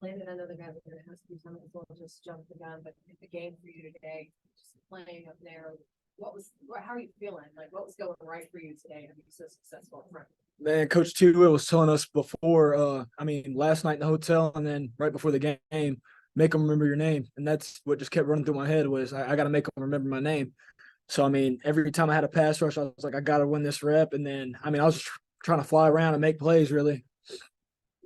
Landon, I know the guys are going to have to do something as well, just jump the gun, but the game for you today, just playing up there, how are you feeling? Like, what was going right for you today to be so successful up front? Man, Coach T Will was telling us before, last night in the hotel and then right before the game, make them remember your name. And that's what just kept running through my head was I got to make them remember my name. So, every time I had a pass rush, I was like, I got to win this rep. And then, I was trying to fly around and make plays, really.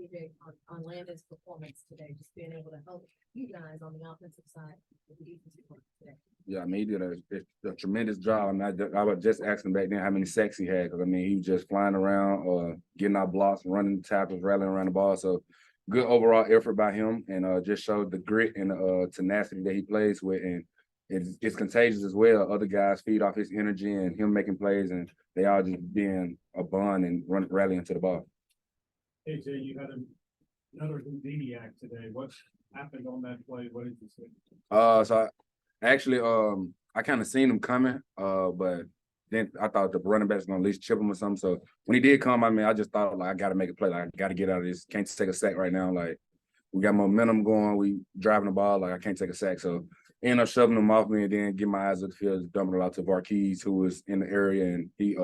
KJ, on Landon's performance today, just being able to help you guys on the offensive side with the defensive part today. Yeah, he did a tremendous job. I was just asking back then how many sacks he had because, he was just flying around, getting out blocks, running tackles, rallying around the ball. So, good overall effort by him and just showed the grit and the tenacity that he plays with. And it's contagious as well. Other guys feed off his energy and him making plays, and they all just being a bond and rallying to the ball. KJ, you had another Houdini act today. What happened on that play? What did you see? I kind of seen him coming, but then I thought the running back was gonna at least chip him or something. So when he did come, I just thought I got to make a play. Like I got to get out of this. Can't take a sack right now. Like we got momentum going. We driving the ball. Like I can't take a sack. So ended up shoving him off me and then get my eyes at the field, dumping it out to Varkees, who was in the area, and he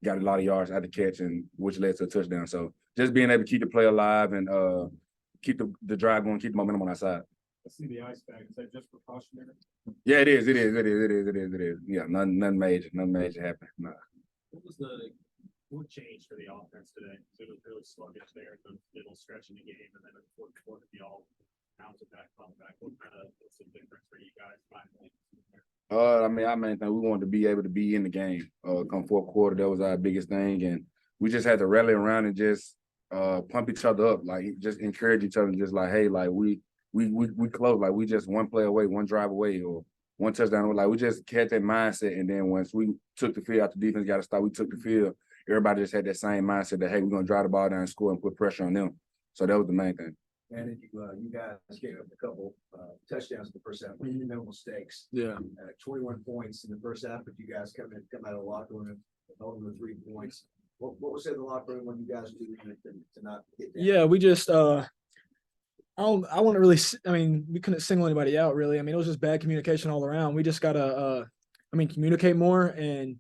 got a lot of yards at the catch, and which led to a touchdown. So just being able to keep the play alive and keep the drive going, keep the momentum on our side. I see the ice bag. Is that just precautionary? Yeah, it is. Yeah, nothing major happened. Nah. What changed for the offense today? It was really sluggish there in the middle stretch in the game, and then in the fourth quarter, y'all bounced back, come back. What's the difference for you guys finally? Our main thing, we wanted to be able to be in the game. Come fourth quarter, that was our biggest thing, and we just had to rally around and just pump each other up, like just encourage each other, just like, hey, like we close, like we just one play away, one drive away, or one touchdown. Like we just had that mindset, and then once we took the field, after defense got to stop, we took the field. Everybody just had that same mindset that hey, we're gonna drive the ball down and score and put pressure on them. So that was the main thing. And you guys gave up a couple touchdowns in the first half with no mistakes. Yeah. 21 points in the first half, but you guys come out of the locker room holding the 3 points. What was in the locker room when you guys do to not get that? Yeah, we just I wouldn't really. We couldn't single anybody out really. It was just bad communication all around. We just gotta communicate more and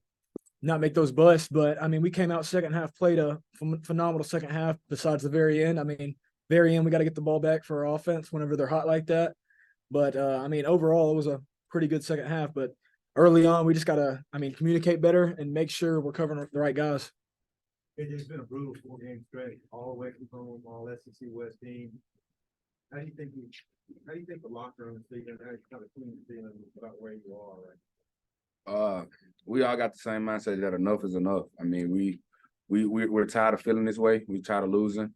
not make those busts. But we came out second half, played a phenomenal second half. Besides the very end, very end we got to get the ball back for our offense whenever they're hot like that. But overall it was a pretty good second half. But early on we just gotta communicate better and make sure we're covering the right guys. It's been a brutal 4-game stretch, all away from home, all SEC West team. How do you think the locker room is feeling? How you kind of feeling about where you are right? We all got the same mindset that enough is enough. We're tired of feeling this way. We're tired of losing.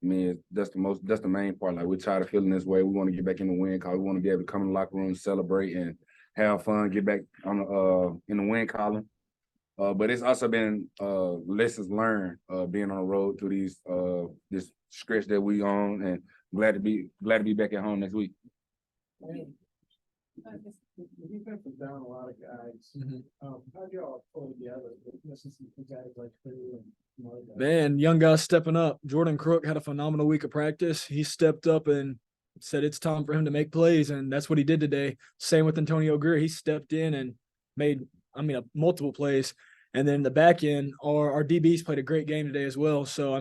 That's the main part. Like we're tired of feeling this way. We want to get back in the win column. We want to be able to come in the locker room, celebrate, and have fun. Get back on in the win column. But it's also been lessons learned being on the road through this stretch that we on, and glad to be back at home next week. The defense was down a lot of guys. How'd y'all pull together? Missing some guys like Crew and Man, young guys stepping up. Jordan Crook had a phenomenal week of practice. He stepped up and said it's time for him to make plays, and that's what he did today. Same with Antonio Greer. He stepped in and made multiple plays. And then the back end, our DBs played a great game today as well. So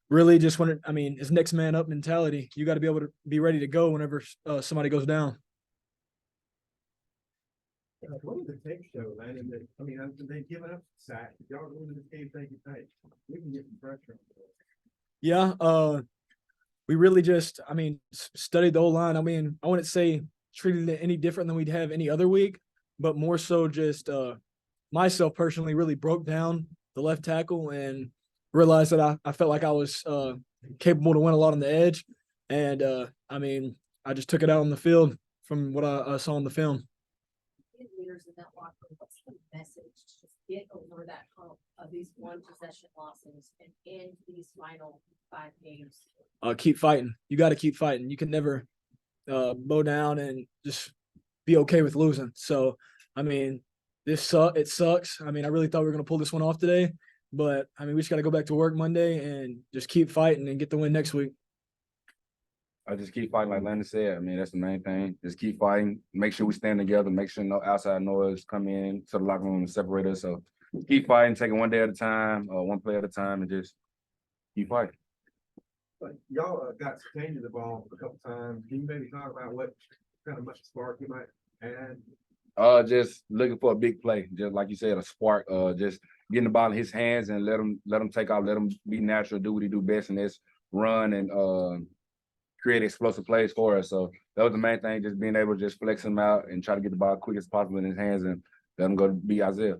really just wanted, it's next man up mentality. You got to be able to be ready to go whenever somebody goes down. What did the tape show, Landon? They giving up sack. Y'all losing this game thinking, hey, we can get some pressure on this. Yeah, we really just, studied the whole line. I wouldn't say treated it any different than we'd have any other week, but more so just myself personally really broke down the left tackle and realized that I felt like I was capable to win a lot on the edge. And, I just took it out on the field from what I saw on the film. Leaders in that locker room, what's the message to just get over that hump of these one possession losses and end these final 5 games? Keep fighting. You got to keep fighting. You can never bow down and just be okay with losing. So, it sucks. I really thought we were going to pull this one off today, but we just got to go back to work Monday and just keep fighting and get the win next week. I just keep fighting, like Landon said. I mean, that's the main thing. Just keep fighting. Make sure we stand together. Make sure no outside noise come in to the locker room and separate us. So keep fighting, taking one day at a time, one play at a time, and just keep fighting. But y'all got changed the ball a couple times. Can you maybe talk about what kind of much spark you might add? Just looking for a big play, just like you said, a spark. Just getting the ball in his hands and let him take off, let him be natural, do what he do best, and that's run and create explosive plays for us. So that was the main thing, just being able to just flex him out and try to get the ball quick as possible in his hands and let him go be Isaiah.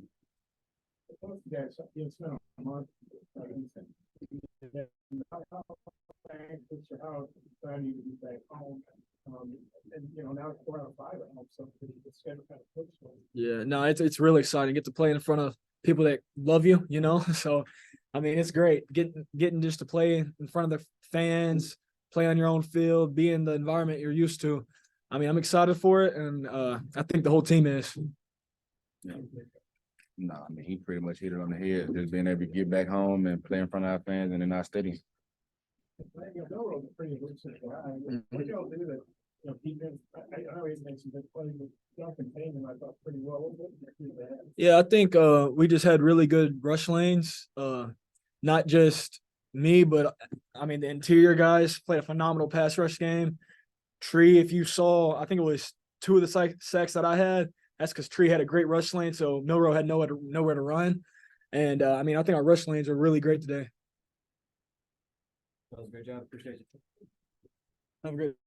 Yeah, no, it's really exciting. Get to play in front of people that love you, you know. So, I mean, it's great getting just to play in front of the fans, play on your own field, be in the environment you're used to. I mean, I'm excited for it, and I think the whole team is. Yeah. No, I mean, he pretty much hit it on the head. Just being able to get back home and play in front of our fans and in our stadium. Yeah, I think we just had really good rush lanes. Not just me, but I mean the interior guys played a phenomenal pass rush game. Tree, if you saw, I think it was 2 of the sacks that I had. That's because Tree had a great rush lane, so Milrow had nowhere to run. And I mean, I think our rush lanes are really great today. That was a great job. Appreciate it. Have a great